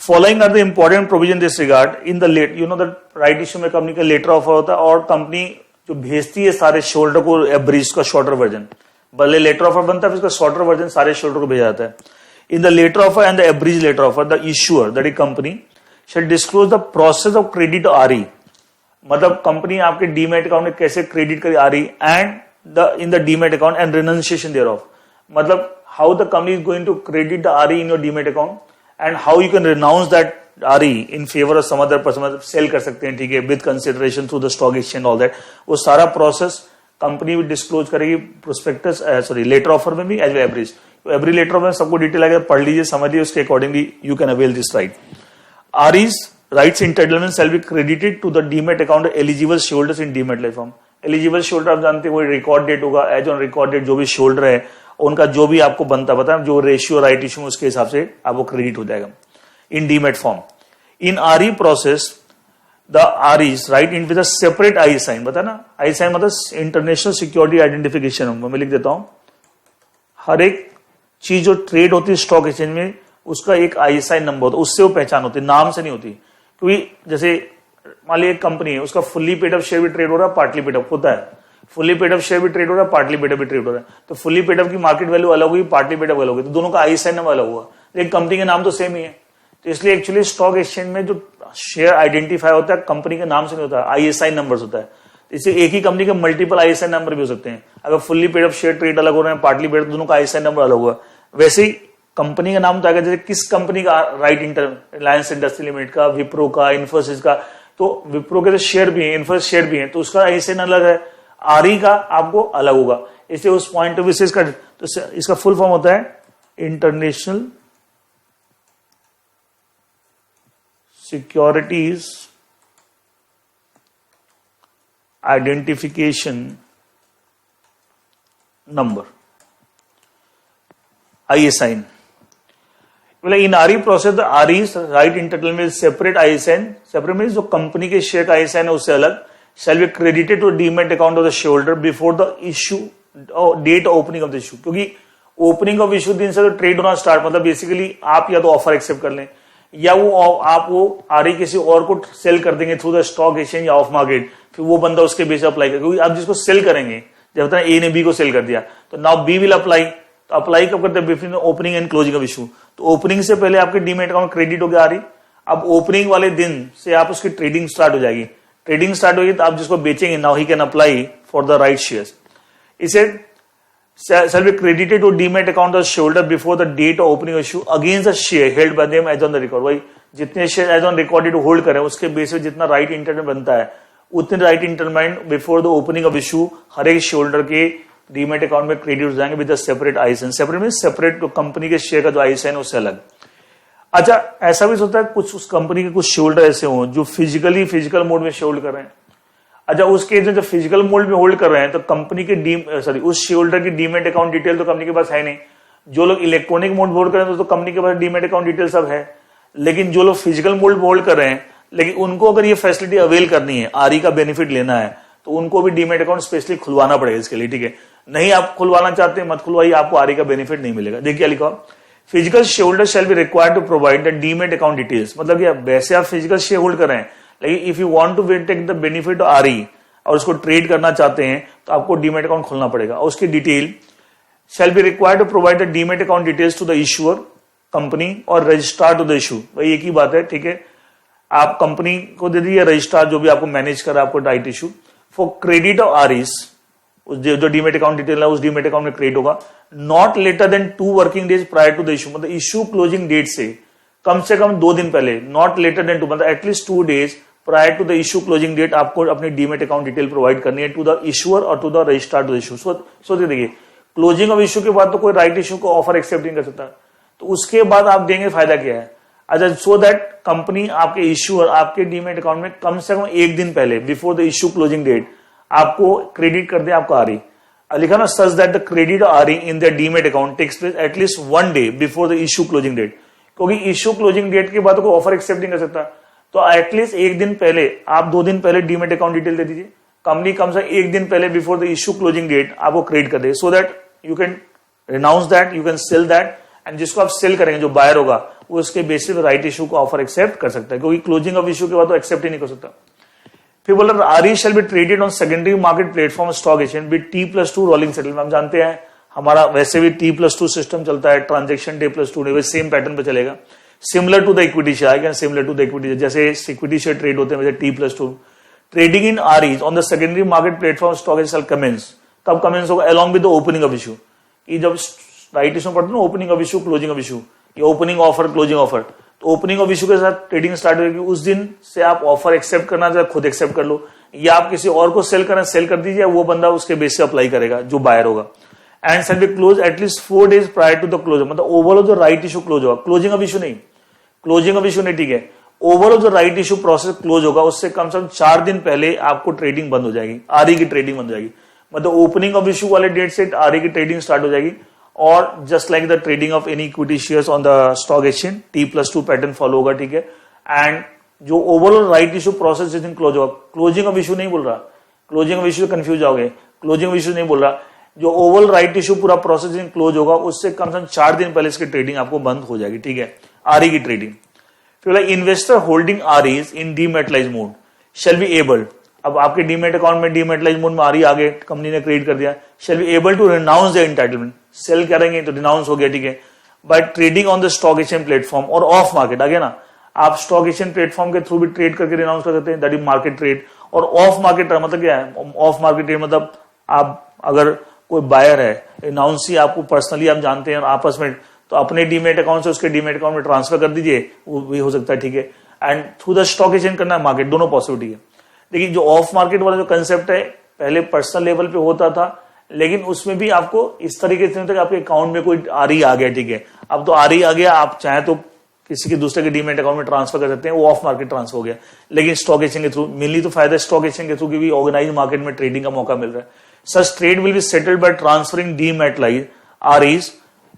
S1: Following are the important provision this regard in the late, you know the right issue में कंपनी का लेटर ऑफर होता है, और कंपनी जो भेजती है सारे शोल्डर को एब्रीज का शॉर्टर वर्जन, भले लेटर ऑफर बनता है, इसका शॉर्टर वर्जन सारे शोल्डर को भेजा जाता है। In the letter offer and the abridged letter offer, the issuer that is company shall disclose the process of credit RE, मतलब कंपनी आपके डीमेट अकाउंट में कैसे क्रेडिट करे RE, and the in the demat account and renunciation thereof, मतलब how the company is going to credit the RE in your demat account and how you can renounce that RE in favour of some other person, sell कर सकते हैं, ठीक है, with consideration through the stock exchange all that, वो सारा process company भी disclose करेगी prospectus sorry letter offer में भी एज वेल एवरेज। तो एवरी लेटर ऑफर में सबको डिटेल आएगा, पढ़ लीजिए, समझ लीजिए, उसके accordingly you can avail this right. REs rights entitlement shall be credited to the demat account eligible shareholders in demat life form. Eligible shareholder आप जानते हैं वही रिकॉर्ड डेट होगा, एज ऑन रिकॉर्ड डेट जो भी शेयरहोल्डर है उनका जो भी आपको बनता पता है, जो रेशियो राइट इश्यू उसके हिसाब से आपको क्रेडिट हो जाएगा in demat form. In RE process the REs right in with a separate ISIN, बता ना, आई साइन मतलब इंटरनेशनल सिक्योरिटी आइडेंटिफिकेशन नंबर, मैं लिख देता हूं। हर एक चीज जो ट्रेड होती है स्टॉक एक्सचेंज में उसका एक आई साइन नंबर होता है, उससे वो पहचान होती है, नाम से नहीं होती। क्योंकि जैसे मान लीजिए एक कंपनी है, उसका फुल्ली पेड अप शेयर भी ट्रेड हो रहा है, पार्टली पेड अप होता है, फुल्ली पेड अप शेयर भी ट्रेड हो रहा है, पार्टली पेड अप भी ट्रेड हो रहा है, तो फुल्ली पेड अप की मार्केट वैल्यू अलग हुई, पार्टली पेड अप अलग हुई, तो दोनों का आई साइन नंबर अलग हुआ, लेकिन कंपनी का नाम तो सेम ही है। तो इसलिए एक्चुअली स्टॉक एक्सचेंज में जो शेयर आइडेंटिफाई होता है कंपनी के नाम से नहीं होता, आईएसआई नंबर्स होता है। इससे एक ही कंपनी के मल्टीपल आईएसआई नंबर भी हो सकते हैं। अगर fully paid up share trade अलग हो रहे हैं, पार्टली पेड दोनों का आईएसआई नंबर अलग हुआ, वैसे ही कंपनी का नाम तो आएगा, जैसे किस कंपनी का right inter, Reliance industry limited का, विप्रो का, इन्फोसिस का, तो विप्रो के तो शेयर भी है, इन्फोसिस शेयर भी है, तो उसका आईएसआई अलग है, आरई का आपको अलग होगा। इसलिए उस पॉइंट ऑफ व्यू से इसका, तो इसका फुल फॉर्म होता है international securities identification number, ISIN। In RE process the REs right entitlement separate ISIN, separate means जो कंपनी के शेयर का ISIN है उससे अलग, shall be credited to demat account of the share holder before the issue date opening of the issue. क्योंकि opening of issue दिन से तो ट्रेड होना स्टार्ट, मतलब बेसिकली आप या तो ऑफर एक्सेप्ट कर लें या आप वो आरई किसी और को सेल कर देंगे थ्रू द स्टॉक एक्सचेंज या ऑफ मार्केट, फिर वो बंदा उसके बेस अप्लाई करेगा। क्योंकि आप जिसको सेल करेंगे, जब ए ने बी को सेल कर दिया तो नाउ बी विल अप्लाई, तो अप्लाई कब करते हैं, between opening and closing of issue. तो ओपनिंग से पहले आपके डीमेट अकाउंट क्रेडिट हो गया आरई, अब ओपनिंग वाले दिन से आप उसकी ट्रेडिंग स्टार्ट हो जाएगी, ट्रेडिंग स्टार्ट होगी तो आप जिसको बेचेंगे now he can apply for the right shares. इसे shall be credited to demat account of shareholder before the date of opening issue against the share held by them as on the record। भाई जितने share as on recorded hold करें उसके base पे जितना right entertainment बनता है उतने right entitlement before the opening of issue हर एक शेयर होल्डर के डीमेट अकाउंट में क्रेडिट हो जाएंगे with separate ISIN. Separate mean separate company के शेयर का जो आईएसएन है उससे अलग। अच्छा ऐसा भी होता है कुछ उस कंपनी के कुछ शेयर होल्डर ऐसे हों जो फिजिकल मोड में शेयर होल्ड कर रहे हैं। अच्छा उस केस में जब फिजिकल मोड में होल्ड कर रहे हैं तो कंपनी के उस शेयर होल्डर की डीमेट अकाउंट डिटेल तो कंपनी के पास है नहीं। जो लोग इलेक्ट्रॉनिक मोड होल्ड कर रहे हैं तो कंपनी के पास डीमेट अकाउंट डिटेल सब है, लेकिन जो लोग फिजिकल मोड होल्ड कर रहे हैं लेकिन उनको अगर ये फैसिलिटी अवेल करनी है, आरई का बेनिफिट लेना है, तो उनको भी डीमेट अकाउंट स्पेशली खुलवाना पड़ेगा इसके लिए। ठीक है, नहीं आप खुलवाना चाहते हैं मत खुलवाइए, आपको आरई का बेनिफिट नहीं मिलेगा। देखिए लिखा physical shareholder shall be required to provide the demat account details. मतलब ये वैसे आप फिजिकल शेयर होल्ड कर रहे हैं लेकिन if you want to take the benefit of RE और उसको ट्रेड करना चाहते हैं तो आपको डीमेट अकाउंट खोलना पड़ेगा। और उसकी detail shall be required to provide the demat account details to the issuer company और रजिस्ट्रार टू द इशू। भाई एक ही बात है, ठीक है, आप कंपनी को दे दीजिए रजिस्ट्रार जो भी आपको मैनेज कर रहा है आपको right issue for credit of REs. जो डीमेट अकाउंट डिटेल है उस डीमेट अकाउंट में क्रेडिट होगा not later than 2 working days prior to the issue. मतलब इशू क्लोजिंग डेट से कम 2 दिन पहले, नॉट लेटर देन 2 मतलब at least 2 days prior to the issue closing date आपको अपनी डीमेट अकाउंट डिटेल प्रोवाइड करनी है टू द इशूअर और to the registrar to the issue. So देखिए क्लोजिंग ऑफ इशू के बाद तो कोई राइट इशू को ऑफर एक्सेप्ट नहीं कर सकता, तो उसके बाद आप देंगे फायदा क्या है। अच्छा सो दैट कंपनी आपके इशूअर आपके डीमेट अकाउंट में कम से कम 1 दिन पहले before the issue closing date आपको क्रेडिट कर दे आपका आरई। लिखा ना such that the credit RE in the demat account takes place at least 1 day before the issue closing date. क्योंकि इशू क्लोजिंग डेट के बाद कोई ऑफर एक्सेप्ट नहीं कर सकता, तो एटलीस्ट 1 दिन पहले आप 2 दिन पहले डीमेट अकाउंट डिटेल दे दीजिए। कंपनी कम से 1 दिन पहले before the issue closing date आपको क्रेडिट कर दे so that you can renounce that, you can sell that, and जिसको आप सेल करेंगे जो बायर होगा वो उसके बेसिस पे राइट इशू को ऑफर एक्सेप्ट कर सकता है, क्योंकि क्लोजिंग ऑफ इशू के बाद तो एक्सेप्ट ही नहीं कर सकता। फिर बोल रहा RE shall be traded on secondary market platform stock exchange with T+2 rolling settlement. हम जानते हैं हमारा वैसे भी T+2 सिस्टम चलता है, ट्रांजेक्शन Day+2 सेम पैटर्न पे चलेगा, similar to the equity share, similar to the equity जैसे इक्विटी शेयर ट्रेड होते हैं वैसे T+2 trading in REs on the secondary market platform stock exchange commence. कब कमेंस होगा? Along with the opening of issue. जब right issue पढ़ते ना opening of issue closing of issue, ये ओपनिंग ऑफर क्लोजिंग ऑफर, तो opening of issue के साथ trading start होगी, उस दिन से आप ऑफर एक्सेप्ट करना चाहे खुद एक्सेप्ट कर लो, या आप किसी और को सेल करना सेल कर दीजिए, वो बंदा उसके बेस से अप्लाई करेगा जो बायर होगा। And shall be close at least 4 days prior to the closure, मतलब ओवरऑल जो राइट इशू क्लोज होगा, क्लोजिंग ऑफ इशू नहीं, क्लोजिंग ऑफ इशू नहीं, ठीक है, ओवरऑल जो राइट इशू प्रोसेस क्लोज होगा उससे कम से कम 4 दिन पहले आपको ट्रेडिंग बंद हो जाएगी, आरई की ट्रेडिंग बंद हो जाएगी, मतलब ओपनिंग ऑफ इशू वाले डेट से आरई की ट्रेडिंग स्टार्ट हो जाएगी। और just like the trading of any equity shares on the stock exchange, T+2 pattern follow होगा, ठीक है। एंड जो ओवरऑल राइट इशू प्रोसेस जिस दिन क्लोज होगा, क्लोजिंग ऑफ इशू नहीं बोल रहा, क्लोजिंग ऑफ इशू कंफ्यूज जाओगे, क्लोजिंग ऑफ इशू नहीं बोल रहा, जो ओवरऑल राइट इशू पूरा प्रोसेस जिस दिन क्लोज होगा उससे कम से कम 4 दिन पहले इसकी ट्रेडिंग आपको बंद हो जाएगी, ठीक है, आरई की ट्रेडिंग। फिर investor holding REs in dematerialize mode shall be able, अब आपके डीमेट अकाउंट में डीमेटलाइज मोड में आरई आगे कंपनी ने क्रिएट कर दिया, shall be able to renounce the entitlement, sell करेंगे तो रिनाउंस हो गया, ठीक है, by trading on the stock exchange platform और ऑफ मार्केट, आगे ना आप स्टॉक एक्सचेंज प्लेटफॉर्म के थ्रू भी ट्रेड करके रिनाउंस कर सकते हैं, दैट इज मार्केट ट्रेड। और ऑफ मार्केट मतलब क्या है, ऑफ मार्केट ट्रेड मतलब आप अगर कोई बायर है, रिनाउंस ही आपको पर्सनली आप जानते हैं आपस में, तो अपने डीमेट अकाउंट से उसके डीमेट अकाउंट में ट्रांसफर कर दीजिए, वो भी हो सकता है, ठीक है। And through the stock exchange करना है मार्केट, दोनों पॉसिबिलिटी है। लेकिन जो ऑफ मार्केट वाला जो कंसेप्ट है पहले पर्सनल लेवल पे होता था, लेकिन उसमें भी आपको इस तरीके से होता है कि आपके अकाउंट में कोई आरई आ गया, ठीक है, अब तो आरई आ गया, आप चाहे तो किसी के दूसरे के डीमेट अकाउंट में ट्रांसफर कर सकते हैं, वो ऑफ मार्केट ट्रांसफर हो गया। लेकिन स्टॉक एक्सचेंज के थ्रू मेनली तो फायदा स्टॉक एक्सचेंज के थ्रू की भी ऑर्गेनाइज मार्केट में ट्रेडिंग का मौका मिल रहा है। Such trade will be settled by transferring dematerialise REs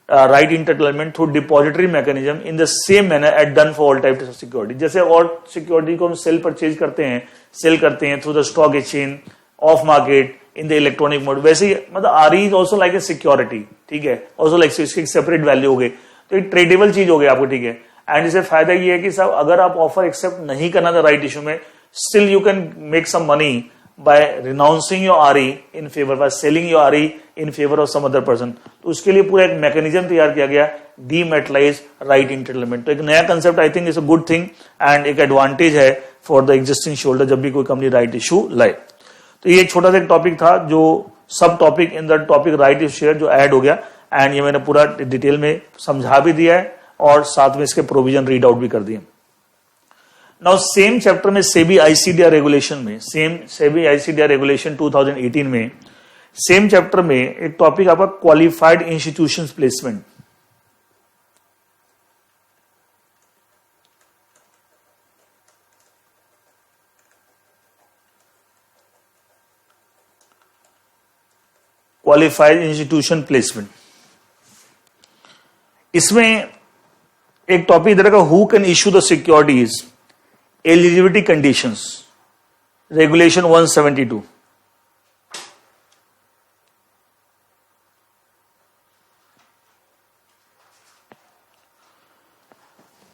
S1: right entitlement through depository mechanism in the same manner at done for all types of security, जैसे और सिक्योरिटी को हम सेल परचेज करते हैं, सेल करते हैं through the stock exchange, off market, in the electronic mode, वैसे ही मतलब RE is also like a security, ठीक है, ऑल्सो लाइक इसकी सेपरेट वैल्यू हो गई, तो एक ट्रेडेबल चीज हो गई आपको, ठीक है। एंड इसे फायदा ये है कि सब अगर आप ऑफर एक्सेप्ट नहीं करना था राइट इशू में, still you can make some money by renouncing your RE in favor, by selling your RE in favor of some other person, तो उसके लिए पूरा एक मैकेनिज्म तैयार किया गया, डीमेटलाइज राइट इंटरटेनमेंट। तो एक नया concept I think is a good thing and एक एडवांटेज है फॉर द एग्जिस्टिंग शोल्डर जब भी कोई कंपनी राइट इशू लाए। तो ये एक छोटा सा टॉपिक था जो सब topic in the topic right issue share जो ऐड हो गया, एंड ये मैंने पूरा डिटेल में समझा भी दिया है और साथ में इसके प्रोविजन रीड आउट भी कर दिए। नाउ सेम चैप्टर में सेबी आईसीडीआर रेगुलेशन में, सेम सेबी आईसीडीआर रेगुलेशन 2018 में सेम चैप्टर में एक टॉपिक आपका qualified institutions placement. Qualified institution placement, इसमें एक टॉपिक इधर का, who can issue the securities, eligibility conditions, regulation 172।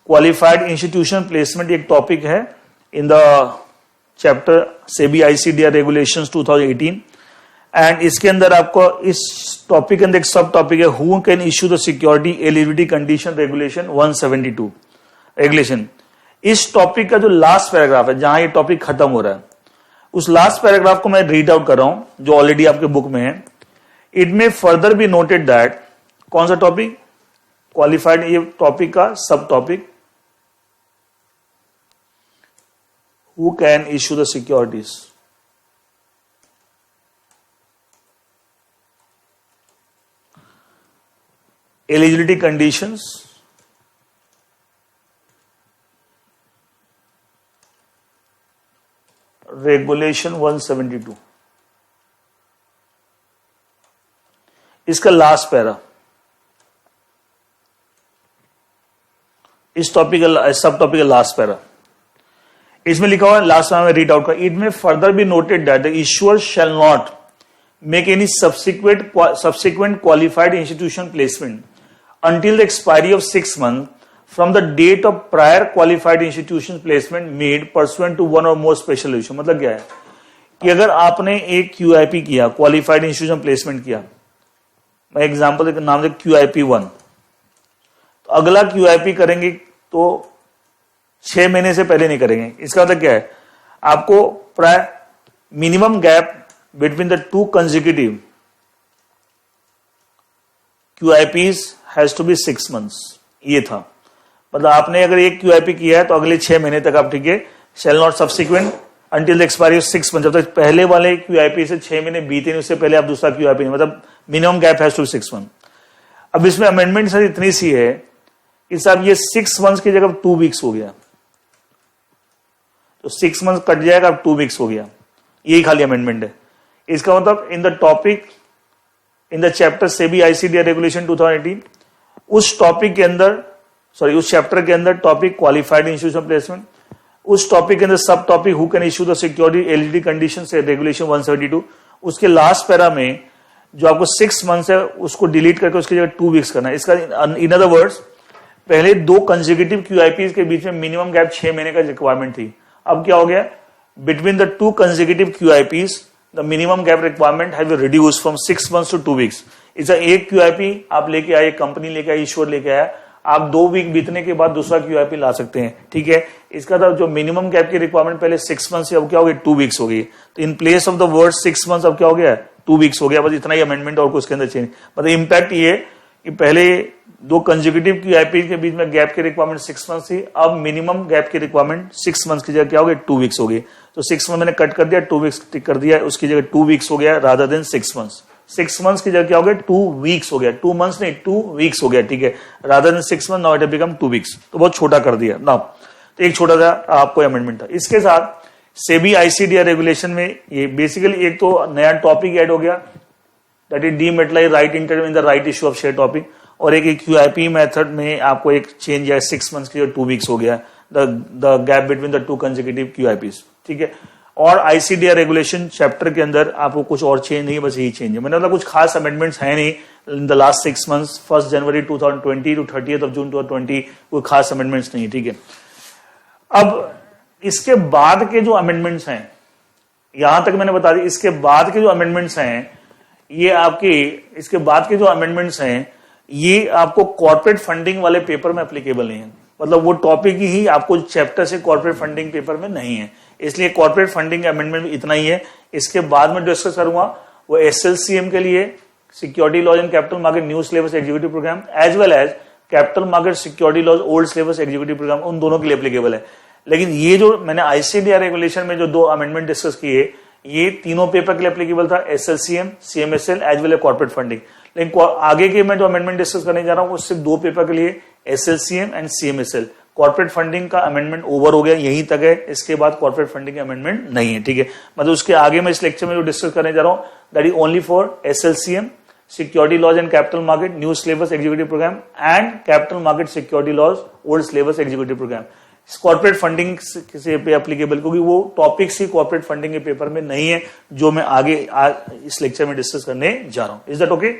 S1: Qualified institution placement एक टॉपिक है in the chapter SEBI ICDR regulations 2018, and इसके अंदर आपको इस टॉपिक के अंदर एक सब टॉपिक है, who can issue the security eligibility condition, regulation 172 regulation. इस टॉपिक का जो लास्ट पैराग्राफ है जहां ये टॉपिक खत्म हो रहा है, उस लास्ट पैराग्राफ को मैं रीड आउट कर रहा हूं जो ऑलरेडी आपके बुक में है। It may further be noted that, कौन सा टॉपिक, क्वालिफाइड, ये टॉपिक का सब topic, who can issue the securities, eligibility conditions, regulation 172, इसका लास्ट पैरा, इस टॉपिक का सब टॉपिक का लास्ट पैरा, इसमें लिखा हुआ है, लास्ट में रीड आउट का, इट में further be noted that the issuer shall not make any subsequent qualified institution placement until the expiry of 6 months from the date of prior qualified institution placement made pursuant to one or more special issue। मतलब क्या है कि अगर आपने एक QIP किया, qualified institution placement किया, मैं एग्जांपल नाम दे QIP 1, तो अगला QIP करेंगे तो 6 महीने से पहले नहीं करेंगे। इसका मतलब क्या है, आपको प्राय minimum gap between the 2 consecutive QIPs has to be 6 months, ये था। मतलब आपने अगर एक QIP किया है तो अगले 6 महीने तक आप, ठीक है, shall not subsequent until the expiry of 6 months, जब तक पहले वाले QIP से 6 महीने बीते नहीं उससे पहले आप दूसरा QIP नहीं, मतलब minimum gap has to 6 month. अब इसमें अमेंडमेंट सर इतनी सी है कि साहब ये 6 मंथ्स की जगह 2 वीक्स हो गया, तो 6 मंथ कट जाएगा, अब 2 वीक्स हो गया, यही खाली अमेंडमेंट है। इसका मतलब इन the topic in the chapter SEBI ICDR regulation 2018, उस टॉपिक के अंदर, सॉरी उस चैप्टर के अंदर टॉपिक क्वालिफाइड इंस्टीट्यूशन प्लेसमेंट, उस टॉपिक के अंदर सब topic who can issue the security eligibility condition से रेगुलेशन 172, उसके लास्ट पैरा में जो आपको 6 मंथ्स है उसको डिलीट करके उसकी जगह 2 वीक्स करना है। इसका इन अदर वर्ड्स पहले 2 कंसेक्यूटिव QIPs के बीच में मिनिमम गैप 6 महीने का रिक्वायरमेंट थी, अब क्या हो गया, between the 2 consecutive QIPs the minimum gap requirement have reduced from 6 months to 2 weeks. इस एक QIP आप लेके आए, कंपनी लेके आई, इश्योर लेके आया, आप 2 वीक बीतने के बाद दूसरा QIP ला सकते हैं, ठीक है। इसका तो जो मिनिमम गैप की रिक्वायरमेंट पहले 6 मंथ्स से अब क्या हो गया, 2 वीक्स हो गई, तो in place of the word 6 months अब क्या हो गया, 2 वीक्स हो गया, बस इतना ही अमेंडमेंट और कुछ उसके अंदर चेंज। मतलब इंपैक्ट ये कि पहले 2 कंसेक्यूटिव QIP के बीच में गैप की रिक्वायरमेंट 6 मंथ्स थी, अब मिनिमम गैप की रिक्वायरमेंट 6 मंथ्स की जगह क्या हो गया, 2 वीक्स हो गई, तो 6 मंथ मैंने कट कर दिया, 2 वीक्स टिक कर दिया, उसकी जगह 2 वीक्स हो गया रादर देन 6 मंथ्स। 6 मंथ्स की जगह क्या हो गया, 2 वीक्स हो गया, 2 मंथ्स नहीं 2 वीक्स हो गया, ठीक है, rather than 6 month, now it have become 2 weeks, तो बहुत छोटा कर दिया ना। तो एक छोटा सा आपको अमेंडमेंट था। इसके साथ सेबी आईसीडीआर रेगुलेशन में ये बेसिकली एक तो नया टॉपिक ऐड हो गया, that is dematerialise right inter in the right issue of share topic, और एक QIP मेथड में आपको एक चेंज है, 6 मंथ्स की 2 वीक्स हो गया, the gap between the 2 consecutive QIPs, ठीक है। और आईसीडीआर रेगुलेशन चैप्टर के अंदर आपको कुछ और चेंज नहीं, बस यही चेंज है, मैंने मतलब कुछ खास अमेंडमेंट्स है नहीं in the last 6 months, 1 January 2020 to 30 June 2020 कोई खास अमेंडमेंट्स नहीं है, ठीक है। अब इसके बाद के जो अमेंडमेंट्स हैं, यहां तक मैंने बता दी, इसके बाद के जो अमेंडमेंट्स हैं ये आपके, इसके बाद के जो अमेंडमेंट्स हैं ये आपको कॉर्पोरेट फंडिंग वाले पेपर में एप्लीकेबल नहीं है, मतलब वो टॉपिक ही आपको चैप्टर से कॉर्पोरेट फंडिंग पेपर में नहीं है, इसलिए कॉर्पोरेट फंडिंग अमेंडमेंट इतना ही है। इसके बाद में डिस्कस करूंगा वो SLCM के लिए, security laws and capital market new syllabus executive programme, as well as capital market security laws old syllabus executive programme, उन दोनों के लिए एप्लीकेबल है। लेकिन ये जो मैंने आईसीडीआर रेगुलेशन में जो 2 अमेंडमेंट डिस्कस किए, ये तीनों पेपर के लिए एप्लीकेबल था, SLCM, CMSL as well as corporate funding. लेकिन आगे के मैं जो अमेंडमेंट डिस्कस करने जा रहा हूं वो सिर्फ 2 पेपर के लिए, SLCM and CMSL। Corporate funding का अमेंडमेंट ओवर हो गया, यहीं तक है, इसके बाद कॉर्पोरेट फंडिंग का अमेंडमेंट नहीं है, ठीक है। मतलब उसके आगे मैं इस लेक्चर में जो डिस्कस करने जा रहा हूं that is only for SLCM, security laws and capital market new syllabus executive programme and capital market security laws old syllabus executive programme. Corporate funding से पे एप्लीकेबल, क्योंकि वो टॉपिक्स ही कॉर्पोरेट फंडिंग के पेपर में नहीं है जो मैं आगे इस लेक्चर में डिस्कस करने जा रहा हूं। Is that okay?